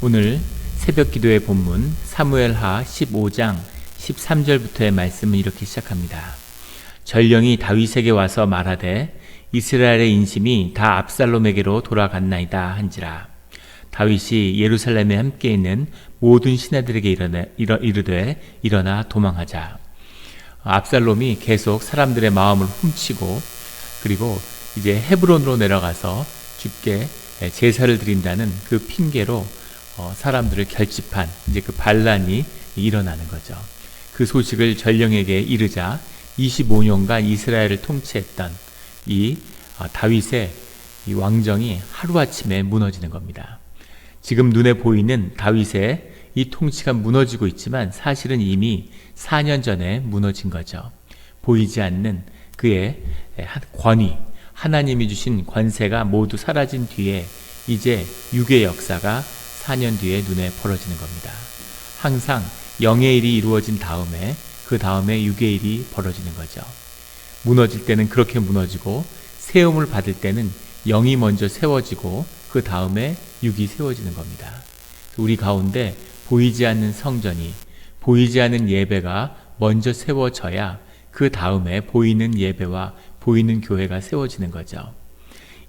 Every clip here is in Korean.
오늘 새벽 기도의 본문 사무엘하 15장 13절부터의 말씀은 이렇게 시작합니다. 전령이 다윗에게 와서 말하되 이스라엘의 인심이 다 압살롬에게로 돌아갔나이다 한지라. 다윗이 예루살렘에 함께 있는 모든 신하들에게 이르되 일어나 도망하자. 압살롬이 계속 사람들의 마음을 훔치고 그리고 이제 헤브론으로 내려가서 주께 제사를 드린다는 그 핑계로 사람들을 결집한 이제 그 반란이 일어나는 거죠. 그 소식을 전령에게 이르자 25년간 이스라엘을 통치했던 이 다윗의 이 왕정이 하루아침에 무너지는 겁니다. 지금 눈에 보이는 다윗의 이 통치가 무너지고 있지만 사실은 이미 4년 전에 무너진 거죠. 보이지 않는 그의 권위, 하나님이 주신 권세가 모두 사라진 뒤에 이제 육의 역사가 4년 뒤에 눈에 벌어지는 겁니다. 항상 영의 일이 이루어진 다음에 그 다음에 육의 일이 벌어지는 거죠. 무너질 때는 그렇게 무너지고 세움을 받을 때는 영이 먼저 세워지고 그 다음에 육이 세워지는 겁니다. 우리 가운데 보이지 않는 성전이, 보이지 않는 예배가 먼저 세워져야 그 다음에 보이는 예배와 보이는 교회가 세워지는 거죠.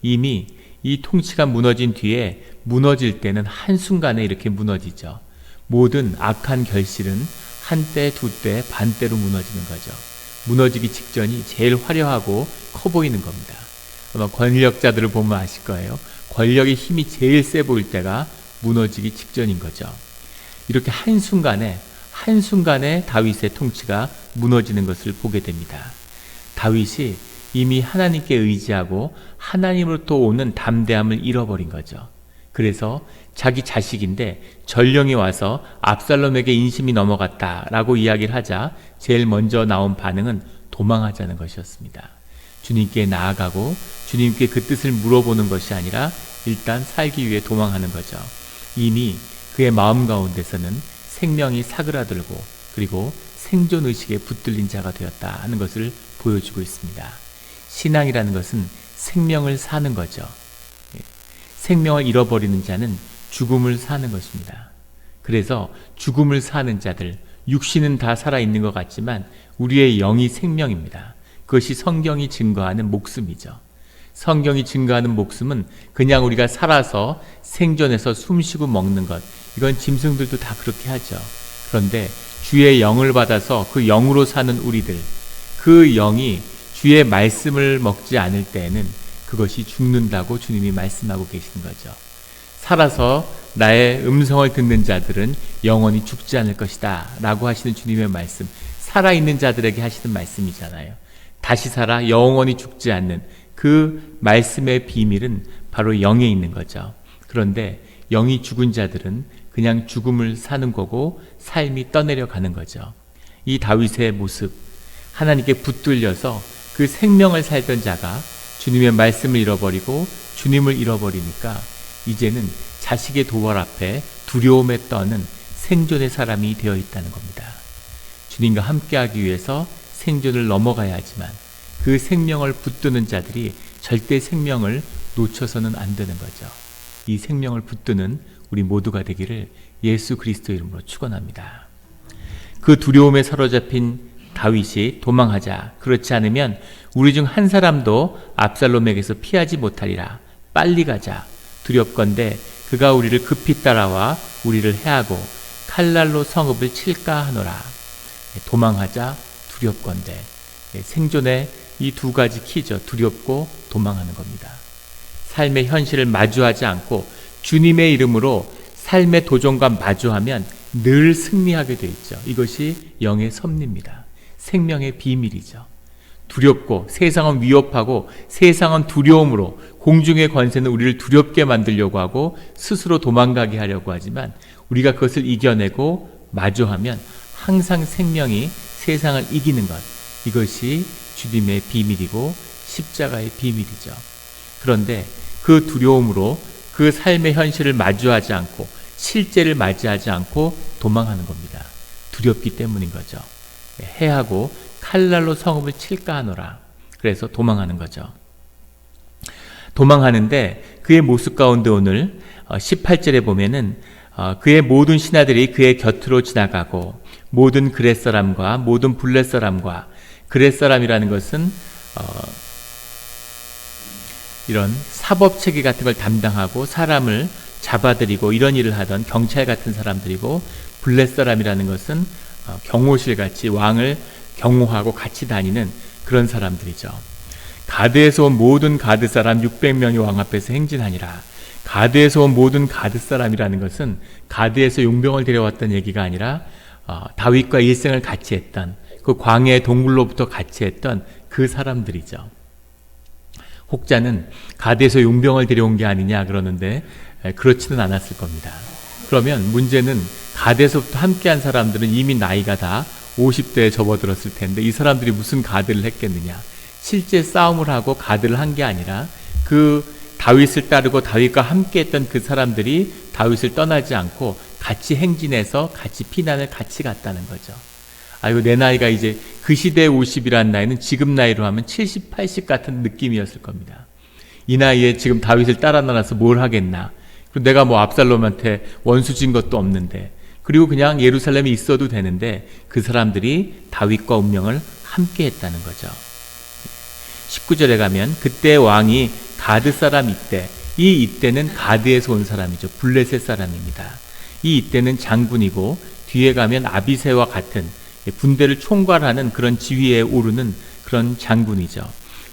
이미 이 통치가 무너진 뒤에 무너질 때는 한순간에 이렇게 무너지죠. 모든 악한 결실은 한때, 두때, 반때로 무너지는 거죠. 무너지기 직전이 제일 화려하고 커 보이는 겁니다. 아마 권력자들을 보면 아실 거예요. 권력의 힘이 제일 세 보일 때가 무너지기 직전인 거죠. 이렇게 한순간에 다윗의 통치가 무너지는 것을 보게 됩니다. 다윗이 이미 하나님께 의지하고 하나님으로부터 오는 담대함을 잃어버린 거죠. 그래서 자기 자식인데 전령이 와서 압살롬에게 인심이 넘어갔다라고 이야기를 하자 제일 먼저 나온 반응은 도망하자는 것이었습니다. 주님께 나아가고 주님께 그 뜻을 물어보는 것이 아니라 일단 살기 위해 도망하는 거죠. 이미 그의 마음 가운데서는 생명이 사그라들고 그리고 생존의식에 붙들린 자가 되었다 하는 것을 보여주고 있습니다. 신앙이라는 것은 생명을 사는 거죠. 생명을 잃어버리는 자는 죽음을 사는 것입니다. 그래서 죽음을 사는 자들, 육신은 다 살아있는 것 같지만 우리의 영이 생명입니다. 그것이 성경이 증거하는 목숨이죠. 성경이 증거하는 목숨은 그냥 우리가 살아서 생존해서 숨쉬고 먹는 것, 이건 짐승들도 다 그렇게 하죠. 그런데 주의 영을 받아서 그 영으로 사는 우리들, 그 영이 주의 말씀을 먹지 않을 때에는 그것이 죽는다고 주님이 말씀하고 계시는 거죠. 살아서 나의 음성을 듣는 자들은 영원히 죽지 않을 것이다 라고 하시는 주님의 말씀, 살아있는 자들에게 하시는 말씀이잖아요. 다시 살아 영원히 죽지 않는 그 말씀의 비밀은 바로 영에 있는 거죠. 그런데 영이 죽은 자들은 그냥 죽음을 사는 거고 삶이 떠내려 가는 거죠. 이 다윗의 모습, 하나님께 붙들려서 그 생명을 살던 자가 주님의 말씀을 잃어버리고 주님을 잃어버리니까 이제는 자식의 도발 앞에 두려움에 떠는 생존의 사람이 되어 있다는 겁니다. 주님과 함께하기 위해서 생존을 넘어가야 하지만 그 생명을 붙드는 자들이 절대 생명을 놓쳐서는 안 되는 거죠. 이 생명을 붙드는 우리 모두가 되기를 예수 그리스도 이름으로 축원합니다. 그 두려움에 사로잡힌 다윗이 도망하자. 그렇지 않으면 우리 중 한 사람도 압살롬에게서 피하지 못하리라. 빨리 가자. 두렵건대 그가 우리를 급히 따라와 우리를 해하고 칼날로 성읍을 칠까 하노라. 도망하자, 두렵건대. 생존의 이 두 가지 키죠. 두렵고 도망하는 겁니다. 삶의 현실을 마주하지 않고 주님의 이름으로 삶의 도전과 마주하면 늘 승리하게 돼 있죠. 이것이 영의 섭리입니다. 생명의 비밀이죠. 두렵고 세상은 위협하고 세상은 두려움으로 공중의 권세는 우리를 두렵게 만들려고 하고 스스로 도망가게 하려고 하지만 우리가 그것을 이겨내고 마주하면 항상 생명이 세상을 이기는 것, 이것이 주님의 비밀이고 십자가의 비밀이죠. 그런데 그 두려움으로 그 삶의 현실을 마주하지 않고 실제를 맞이하지 않고 도망하는 겁니다. 두렵기 때문인 거죠. 해하고 칼날로 성읍을 칠까 하노라. 그래서 도망하는 거죠. 도망하는데 그의 모습 가운데 오늘 18절에 보면은 그의 모든 신하들이 그의 곁으로 지나가고 모든 그렛 사람과 모든 블렛 사람과, 그렛 사람이라는 것은 이런 사법 체계 같은 걸 담당하고 사람을 잡아들이고 이런 일을 하던 경찰 같은 사람들이고, 블렛 사람이라는 것은 경호실 같이 왕을 경호하고 같이 다니는 그런 사람들이죠. 가드에서 온 모든 가드 사람 600명이 왕 앞에서 행진하니라. 가드에서 온 모든 가드 사람이라는 것은 가드에서 용병을 데려왔던 얘기가 아니라 다윗과 일생을 같이 했던, 그 광야의 동굴로부터 같이 했던 그 사람들이죠. 혹자는 가드에서 용병을 데려온 게 아니냐 그러는데 그렇지는 않았을 겁니다. 그러면 문제는 가드에서부터 함께한 사람들은 이미 나이가 다 50대에 접어들었을 텐데 이 사람들이 무슨 가드를 했겠느냐. 실제 싸움을 하고 가드를 한 게 아니라 그 다윗을 따르고 다윗과 함께했던 그 사람들이 다윗을 떠나지 않고 같이 행진해서 같이 피난을 같이 갔다는 거죠. 아이고, 내 나이가 이제 그 시대의 50이라는 나이는 지금 나이로 하면 70, 80 같은 느낌이었을 겁니다. 이 나이에 지금 다윗을 따라 나가서 뭘 하겠나. 그리고 내가 뭐 압살롬한테 원수진 것도 없는데, 그리고 그냥 예루살렘에 있어도 되는데 그 사람들이 다윗과 운명을 함께 했다는 거죠. 19절에 가면 그때 왕이 가드 사람 이때, 이 이때는 가드에서 온 사람이죠. 블레셋 사람입니다. 이 이때는 장군이고 뒤에 가면 아비새와 같은 군대를 총괄하는 그런 지위에 오르는 그런 장군이죠.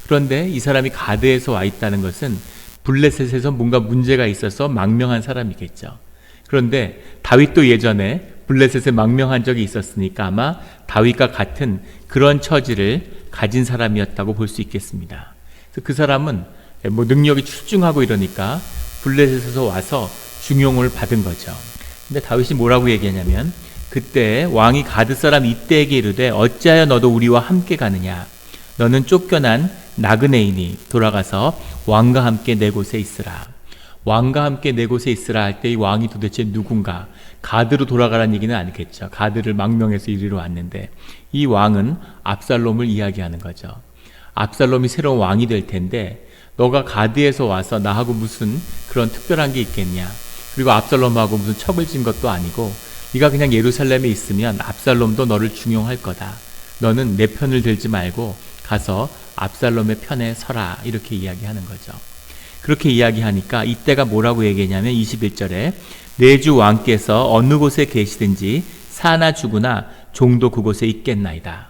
그런데 이 사람이 가드에서 와 있다는 것은 블레셋에서 뭔가 문제가 있어서 망명한 사람이겠죠. 그런데 다윗도 예전에 블레셋에 망명한 적이 있었으니까 아마 다윗과 같은 그런 처지를 가진 사람이었다고 볼 수 있겠습니다. 그래서 그 사람은 뭐 능력이 출중하고 이러니까 블레셋에서 와서 중용을 받은 거죠. 근데 다윗이 뭐라고 얘기하냐면, 그때 왕이 가드 사람 이때에게 이르되 어찌하여 너도 우리와 함께 가느냐. 너는 쫓겨난 나그네이니 돌아가서 왕과 함께 내 곳에 있으라. 왕과 함께 내 곳에 있으라 할 때 이 왕이 도대체 누군가? 가드로 돌아가라는 얘기는 아니겠죠. 가드를 망명해서 이리로 왔는데 이 왕은 압살롬을 이야기하는 거죠. 압살롬이 새로운 왕이 될 텐데 너가 가드에서 와서 나하고 무슨 그런 특별한 게 있겠냐. 그리고 압살롬하고 무슨 척을 진 것도 아니고 네가 그냥 예루살렘에 있으면 압살롬도 너를 중용할 거다. 너는 내 편을 들지 말고 가서 압살롬의 편에 서라. 이렇게 이야기하는 거죠. 그렇게 이야기하니까 이때가 뭐라고 얘기하냐면 21절에 내 주 왕께서 어느 곳에 계시든지 사나 죽으나 종도 그곳에 있겠나이다.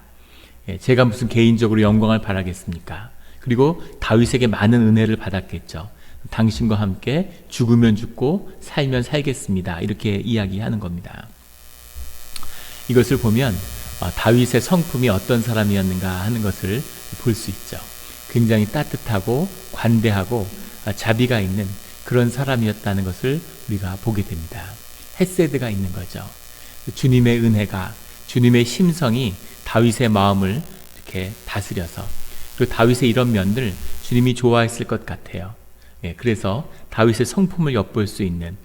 제가 무슨 개인적으로 영광을 바라겠습니까? 그리고 다윗에게 많은 은혜를 받았겠죠. 당신과 함께 죽으면 죽고 살면 살겠습니다. 이렇게 이야기하는 겁니다. 이것을 보면 다윗의 성품이 어떤 사람이었는가 하는 것을 볼 수 있죠. 굉장히 따뜻하고 관대하고 자비가 있는 그런 사람이었다는 것을 우리가 보게 됩니다. 헤세드가 있는 거죠. 주님의 은혜가, 주님의 심성이 다윗의 마음을 이렇게 다스려서, 그리고 다윗의 이런 면들 주님이 좋아했을 것 같아요. 그래서 다윗의 성품을 엿볼 수 있는,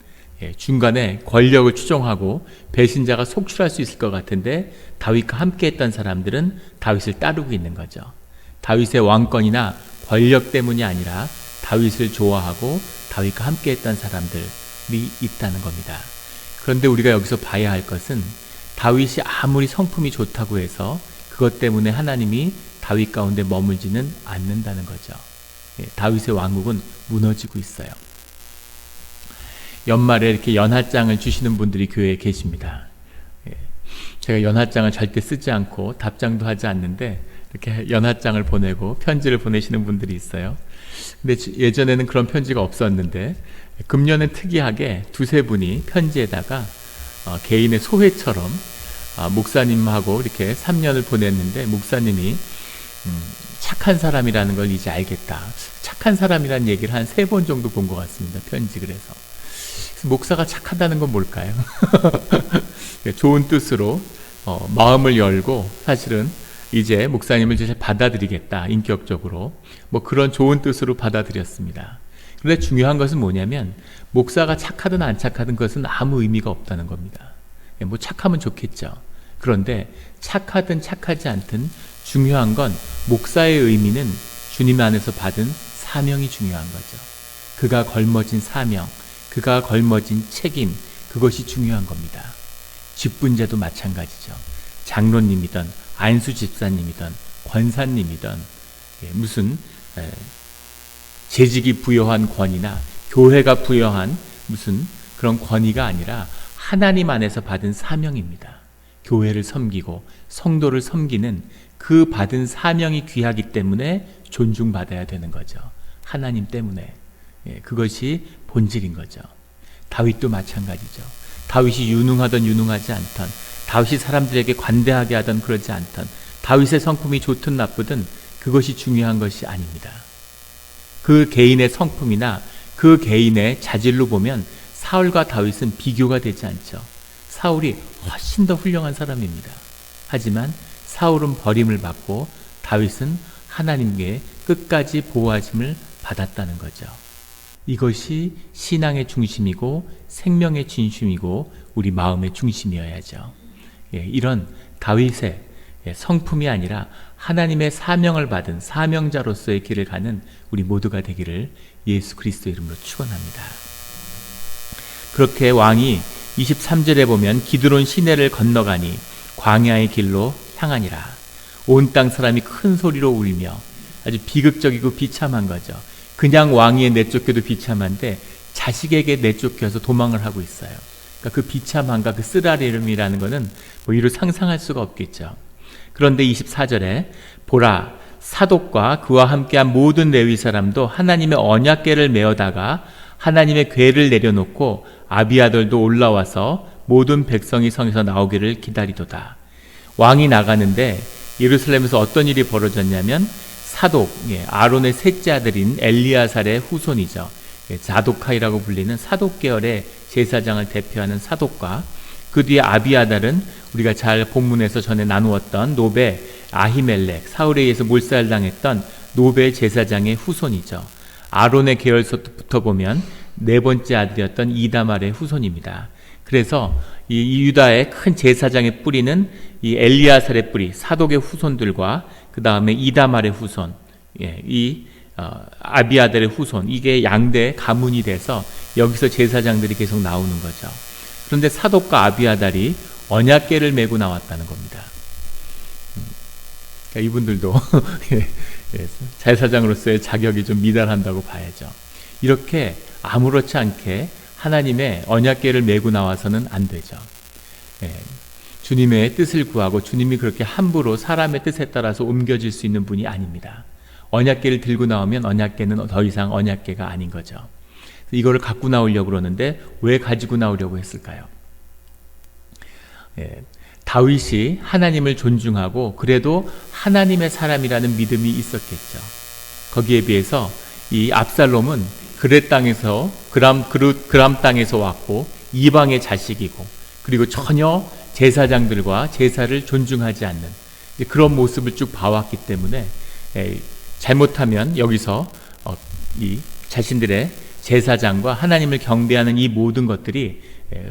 중간에 권력을 추종하고 배신자가 속출할 수 있을 것 같은데 다윗과 함께했던 사람들은 다윗을 따르고 있는 거죠. 다윗의 왕권이나 권력 때문이 아니라 다윗을 좋아하고 다윗과 함께했던 사람들이 있다는 겁니다. 그런데 우리가 여기서 봐야 할 것은 다윗이 아무리 성품이 좋다고 해서 그것 때문에 하나님이 다윗 가운데 머물지는 않는다는 거죠. 다윗의 왕국은 무너지고 있어요. 연말에 이렇게 연하장을 주시는 분들이 교회에 계십니다. 제가 연하장을 절대 쓰지 않고 답장도 하지 않는데 이렇게 연하장을 보내고 편지를 보내시는 분들이 있어요. 근데 예전에는 그런 편지가 없었는데 금년엔 특이하게 두세 분이 편지에다가 개인의 소회처럼 목사님하고 이렇게 3년을 보냈는데 목사님이 착한 사람이라는 걸 이제 알겠다. 착한 사람이라는 얘기를 한 3번 정도 본 것 같습니다. 편지 그래서 목사가 착하다는 건 뭘까요? 좋은 뜻으로 마음을 열고 사실은 이제 목사님을 이제 받아들이겠다. 인격적으로 뭐 그런 좋은 뜻으로 받아들였습니다. 그런데 중요한 것은 뭐냐면 목사가 착하든 안 착하든 그것은 아무 의미가 없다는 겁니다. 뭐 착하면 좋겠죠. 그런데 착하든 착하지 않든 중요한 건 목사의 의미는 주님 안에서 받은 사명이 중요한 거죠. 그가 걸머진 사명, 그가 걸머진 책임, 그것이 중요한 겁니다. 직분제도 마찬가지죠. 장로님이든 안수 집사님이든 권사님이든 무슨 재직이 부여한 권위나 교회가 부여한 무슨 그런 권위가 아니라 하나님 안에서 받은 사명입니다. 교회를 섬기고 성도를 섬기는 그 받은 사명이 귀하기 때문에 존중받아야 되는 거죠. 하나님 때문에. 그것이 본질인 거죠. 다윗도 마찬가지죠. 다윗이 유능하던 유능하지 않던, 다윗이 사람들에게 관대하게 하던 그러지 않던, 다윗의 성품이 좋든 나쁘든 그것이 중요한 것이 아닙니다. 그 개인의 성품이나 그 개인의 자질로 보면 사울과 다윗은 비교가 되지 않죠. 사울이 훨씬 더 훌륭한 사람입니다. 하지만 사울은 버림을 받고 다윗은 하나님께 끝까지 보호하심을 받았다는 거죠. 이것이 신앙의 중심이고 생명의 진심이고 우리 마음의 중심이어야죠. 이런 다윗의 성품이 아니라 하나님의 사명을 받은 사명자로서의 길을 가는 우리 모두가 되기를 예수 그리스도 이름으로 축원합니다. 그렇게 왕이 23절에 보면 기드론 시내를 건너가니 광야의 길로 향하니라. 온 땅 사람이 큰 소리로 울며, 아주 비극적이고 비참한 거죠. 그냥 왕위에 내쫓겨도 비참한데 자식에게 내쫓겨서 도망을 하고 있어요. 그러니까 그 비참함과 그 쓰라림이라는 것은 뭐 이루 상상할 수가 없겠죠. 그런데 24절에 보라, 사독과 그와 함께한 모든 레위 사람도 하나님의 언약궤를 메어다가 하나님의 궤를 내려놓고 아비아들도 올라와서 모든 백성이 성에서 나오기를 기다리도다. 왕이 나가는데 예루살렘에서 어떤 일이 벌어졌냐면 사독, 아론의 셋째 아들인 엘리아살의 후손이죠. 자독하이라고 불리는 사독 계열의 제사장을 대표하는 사독과 그 뒤에 아비아달은 우리가 잘 본문에서 전에 나누었던 노베 아히멜렉, 사울에 의해서 몰살당했던 노베 제사장의 후손이죠. 아론의 계열서부터 보면 네 번째 아들이었던 이다말의 후손입니다. 그래서 이 유다의 큰 제사장의 뿌리는 이 엘리아살의 뿌리, 사독의 후손들과 그 다음에 이다말의 후손, 아비아달의 후손, 이게 양대 가문이 돼서 여기서 제사장들이 계속 나오는 거죠. 그런데 사독과 아비아달이 언약궤를 메고 나왔다는 겁니다. 그러니까 이분들도 제사장으로서의 자격이 좀 미달한다고 봐야죠. 이렇게 아무렇지 않게 하나님의 언약궤를 메고 나와서는 안 되죠. 주님의 뜻을 구하고 주님이 그렇게 함부로 사람의 뜻에 따라서 옮겨질 수 있는 분이 아닙니다. 언약궤를 들고 나오면 언약궤는 더 이상 언약궤가 아닌 거죠. 이거를 갖고 나오려고 그러는데 왜 가지고 나오려고 했을까요? 다윗이 하나님을 존중하고 그래도 하나님의 사람이라는 믿음이 있었겠죠. 거기에 비해서 이 압살롬은 그렛 땅에서 그람 땅에서 왔고 이방의 자식이고 그리고 전혀 제사장들과 제사를 존중하지 않는 그런 모습을 쭉 봐왔기 때문에 잘못하면 여기서 이 자신들의 제사장과 하나님을 경배하는 이 모든 것들이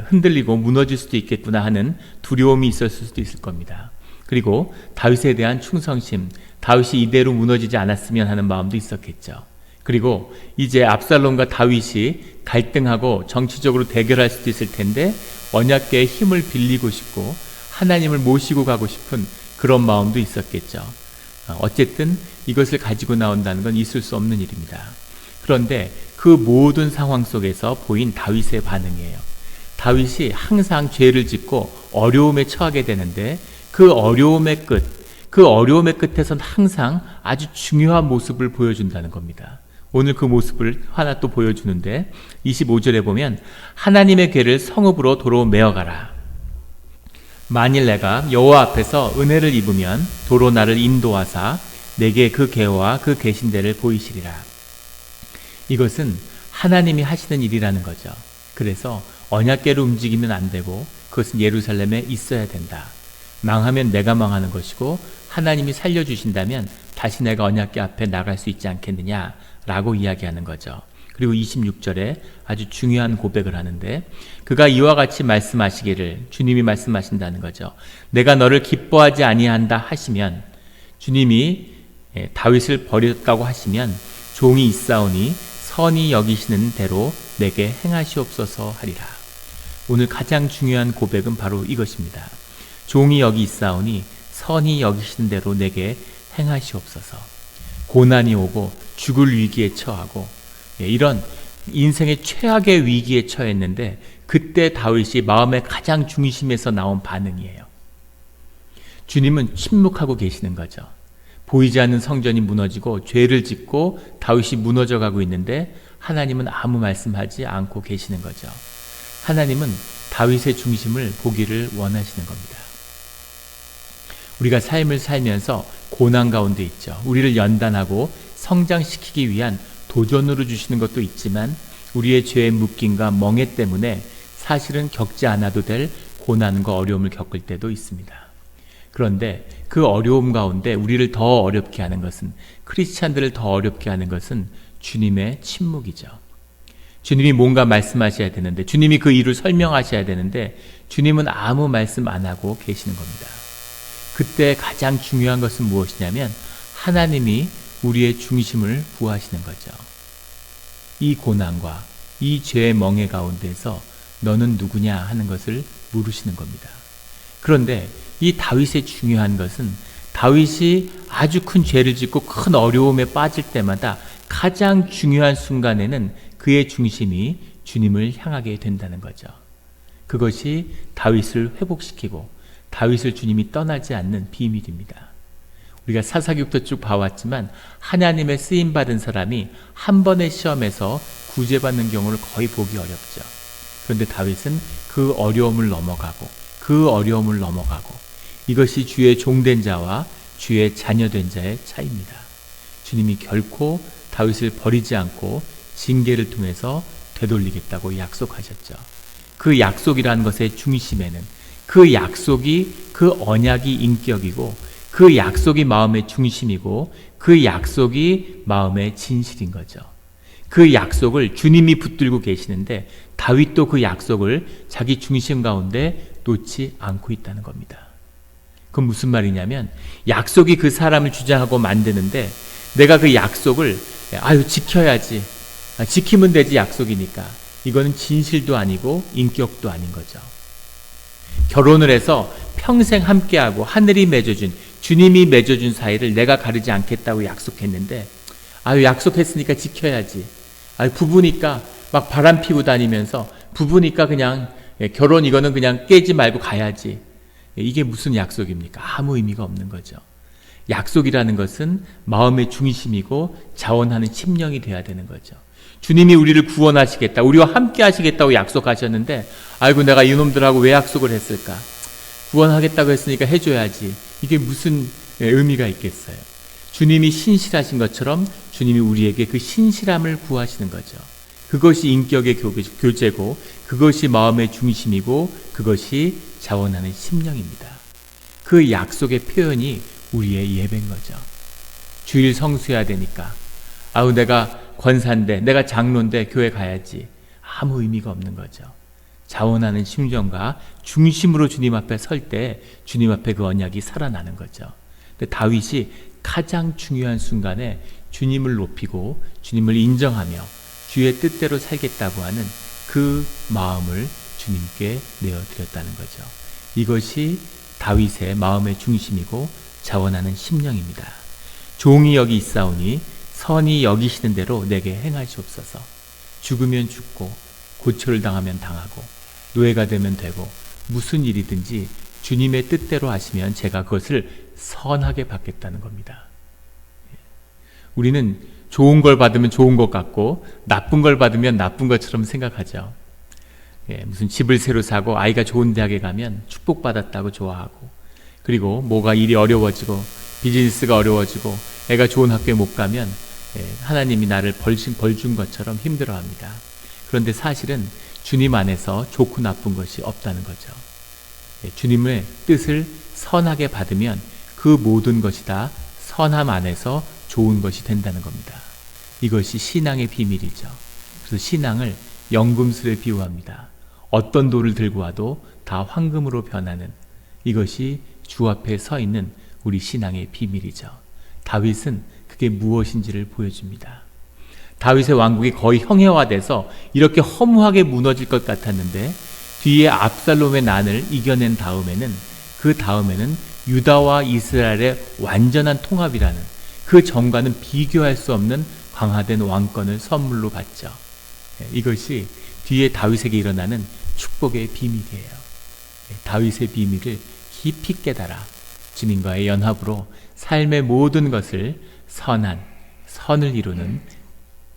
흔들리고 무너질 수도 있겠구나 하는 두려움이 있었을 수도 있을 겁니다. 그리고 다윗에 대한 충성심, 다윗이 이대로 무너지지 않았으면 하는 마음도 있었겠죠. 그리고 이제 압살롬과 다윗이 갈등하고 정치적으로 대결할 수도 있을 텐데 언약궤의 힘을 빌리고 싶고 하나님을 모시고 가고 싶은 그런 마음도 있었겠죠. 어쨌든 이것을 가지고 나온다는 건 있을 수 없는 일입니다. 그런데 그 모든 상황 속에서 보인 다윗의 반응이에요. 다윗이 항상 죄를 짓고 어려움에 처하게 되는데 그 어려움의 끝에서는 항상 아주 중요한 모습을 보여준다는 겁니다. 오늘 그 모습을 하나 또 보여주는데 25절에 보면 하나님의 궤를 성읍으로 도로 메어가라. 만일 내가 여호와 앞에서 은혜를 입으면 도로 나를 인도하사 내게 그 궤와 그 계신대를 보이시리라. 이것은 하나님이 하시는 일이라는 거죠. 그래서 언약궤로 움직이면 안 되고 그것은 예루살렘에 있어야 된다. 망하면 내가 망하는 것이고 하나님이 살려주신다면 다시 내가 언약궤 앞에 나갈 수 있지 않겠느냐라고 이야기하는 거죠. 그리고 26절에 아주 중요한 고백을 하는데 그가 이와 같이 말씀하시기를, 주님이 말씀하신다는 거죠. 내가 너를 기뻐하지 아니한다 하시면, 주님이 다윗을 버렸다고 하시면 종이 있사오니 선히 여기시는 대로 내게 행하시옵소서 하리라. 오늘 가장 중요한 고백은 바로 이것입니다. 종이 여기 있사오니 선히 여기시는 대로 내게 행하시옵소서. 고난이 오고 죽을 위기에 처하고 이런 인생의 최악의 위기에 처했는데 그때 다윗이 마음의 가장 중심에서 나온 반응이에요. 주님은 침묵하고 계시는 거죠. 보이지 않는 성전이 무너지고 죄를 짓고 다윗이 무너져가고 있는데 하나님은 아무 말씀하지 않고 계시는 거죠. 하나님은 다윗의 중심을 보기를 원하시는 겁니다. 우리가 삶을 살면서 고난 가운데 있죠. 우리를 연단하고 성장시키기 위한 도전으로 주시는 것도 있지만 우리의 죄의 묶임과 멍해 때문에 사실은 겪지 않아도 될 고난과 어려움을 겪을 때도 있습니다. 그런데 그 어려움 가운데 우리를 더 어렵게 하는 것은, 크리스찬들을 더 어렵게 하는 것은 주님의 침묵이죠. 주님이 뭔가 말씀하셔야 되는데, 주님이 그 이유를 설명하셔야 되는데 주님은 아무 말씀 안 하고 계시는 겁니다. 그때 가장 중요한 것은 무엇이냐면 하나님이 우리의 중심을 구하시는 거죠. 이 고난과 이 죄의 멍해 가운데서 너는 누구냐 하는 것을 물으시는 겁니다. 그런데 이 다윗의 중요한 것은 다윗이 아주 큰 죄를 짓고 큰 어려움에 빠질 때마다 가장 중요한 순간에는 그의 중심이 주님을 향하게 된다는 거죠. 그것이 다윗을 회복시키고 다윗을 주님이 떠나지 않는 비밀입니다. 우리가 사사기부터 쭉 봐왔지만 하나님의 쓰임받은 사람이 한 번의 시험에서 구제받는 경우를 거의 보기 어렵죠. 그런데 다윗은 그 어려움을 넘어가고 이것이 주의 종된 자와 주의 자녀된 자의 차이입니다. 주님이 결코 다윗을 버리지 않고 징계를 통해서 되돌리겠다고 약속하셨죠. 그 약속이라는 것의 중심에는 그 약속이, 그 언약이 인격이고 그 약속이 마음의 중심이고 그 약속이 마음의 진실인 거죠. 그 약속을 주님이 붙들고 계시는데 다윗도 그 약속을 자기 중심 가운데 놓지 않고 있다는 겁니다. 그건 무슨 말이냐면 약속이 그 사람을 주장하고 만드는데 내가 그 약속을 지켜야지, 지키면 되지 약속이니까, 이거는 진실도 아니고 인격도 아닌 거죠. 결혼을 해서 평생 함께하고 하늘이 맺어준, 주님이 맺어준 사이를 내가 가르지 않겠다고 약속했는데 약속했으니까 지켜야지, 부부니까 막 바람 피고 다니면서 부부니까 그냥 결혼 이거는 그냥 깨지 말고 가야지, 이게 무슨 약속입니까? 아무 의미가 없는 거죠. 약속이라는 것은 마음의 중심이고 자원하는 심령이 돼야 되는 거죠. 주님이 우리를 구원하시겠다, 우리와 함께 하시겠다고 약속하셨는데 내가 이놈들하고 왜 약속을 했을까? 구원하겠다고 했으니까 해줘야지, 이게 무슨 의미가 있겠어요? 주님이 신실하신 것처럼 주님이 우리에게 그 신실함을 구하시는 거죠. 그것이 인격의 교제고 그것이 마음의 중심이고 그것이 자원하는 심령입니다. 그 약속의 표현이 우리의 예배인 거죠. 주일 성수해야 되니까 내가 권사인데, 내가 장로인데 교회 가야지, 아무 의미가 없는 거죠. 자원하는 심정과 중심으로 주님 앞에 설 때 주님 앞에 그 언약이 살아나는 거죠. 근데 다윗이 가장 중요한 순간에 주님을 높이고 주님을 인정하며 주의 뜻대로 살겠다고 하는 그 마음을 주님께 내어드렸다는 거죠. 이것이 다윗의 마음의 중심이고 자원하는 심령입니다. 종이 여기 있사오니 선히 여기시는 대로 내게 행하시옵소서. 죽으면 죽고 고초를 당하면 당하고 노예가 되면 되고 무슨 일이든지 주님의 뜻대로 하시면 제가 그것을 선하게 받겠다는 겁니다. 우리는 좋은 걸 받으면 좋은 것 같고 나쁜 걸 받으면 나쁜 것처럼 생각하죠. 무슨 집을 새로 사고 아이가 좋은 대학에 가면 축복받았다고 좋아하고, 그리고 뭐가 일이 어려워지고 비즈니스가 어려워지고 애가 좋은 학교에 못 가면 하나님이 나를 벌준 것처럼 힘들어합니다. 그런데 사실은 주님 안에서 좋고 나쁜 것이 없다는 거죠. 주님의 뜻을 선하게 받으면 그 모든 것이 다 선함 안에서 좋은 것이 된다는 겁니다. 이것이 신앙의 비밀이죠. 그래서 신앙을 연금술에 비유합니다. 어떤 돌을 들고 와도 다 황금으로 변하는, 이것이 주 앞에 서 있는 우리 신앙의 비밀이죠. 다윗은 그게 무엇인지를 보여줍니다. 다윗의 왕국이 거의 형해화돼서 이렇게 허무하게 무너질 것 같았는데 뒤에 압살롬의 난을 이겨낸 다음에는 그 다음에는 유다와 이스라엘의 완전한 통합이라는 그 전과는 비교할 수 없는 강화된 왕권을 선물로 받죠. 이것이 뒤에 다윗에게 일어나는 축복의 비밀이에요. 다윗의 비밀을 깊이 깨달아 주님과의 연합으로 삶의 모든 것을 선을 이루는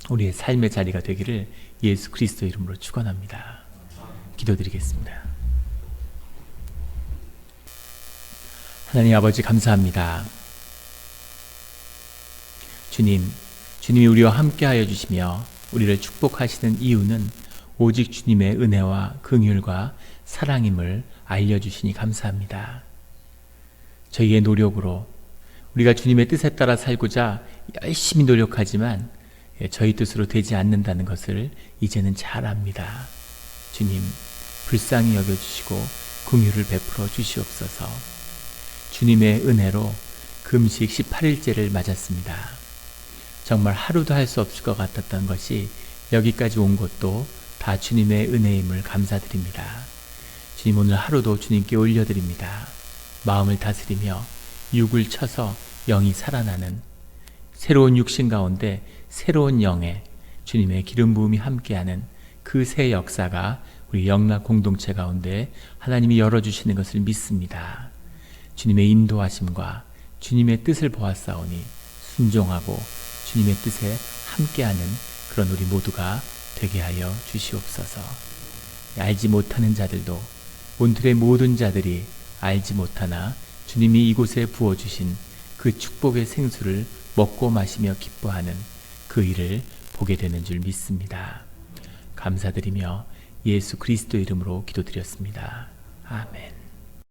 우리의 삶의 자리가 되기를 예수 그리스도 이름으로 축원합니다. 기도드리겠습니다. 하나님 아버지 감사합니다. 주님이 우리와 함께하여 주시며 우리를 축복하시는 이유는 오직 주님의 은혜와 긍휼과 사랑임을 알려주시니 감사합니다. 저희의 노력으로 우리가 주님의 뜻에 따라 살고자 열심히 노력하지만 저희 뜻으로 되지 않는다는 것을 이제는 잘 압니다. 주님, 불쌍히 여겨주시고 긍휼을 베풀어 주시옵소서. 주님의 은혜로 금식 18일째를 맞았습니다. 정말 하루도 할 수 없을 것 같았던 것이 여기까지 온 것도 다 주님의 은혜임을 감사드립니다. 주님, 오늘 하루도 주님께 올려드립니다. 마음을 다스리며 육을 쳐서 영이 살아나는 새로운 육신 가운데 새로운 영의 주님의 기름 부음이 함께하는 그 새 역사가 우리 영락 공동체 가운데 하나님이 열어주시는 것을 믿습니다. 주님의 인도하심과 주님의 뜻을 보았사오니 순종하고 주님의 뜻에 함께하는 그런 우리 모두가 되게 하여 주시옵소서. 알지 못하는 자들도 온틀의 모든 자들이 알지 못하나 주님이 이곳에 부어주신 그 축복의 생수를 먹고 마시며 기뻐하는 그 일을 보게 되는 줄 믿습니다. 감사드리며 예수 그리스도 이름으로 기도드렸습니다. 아멘.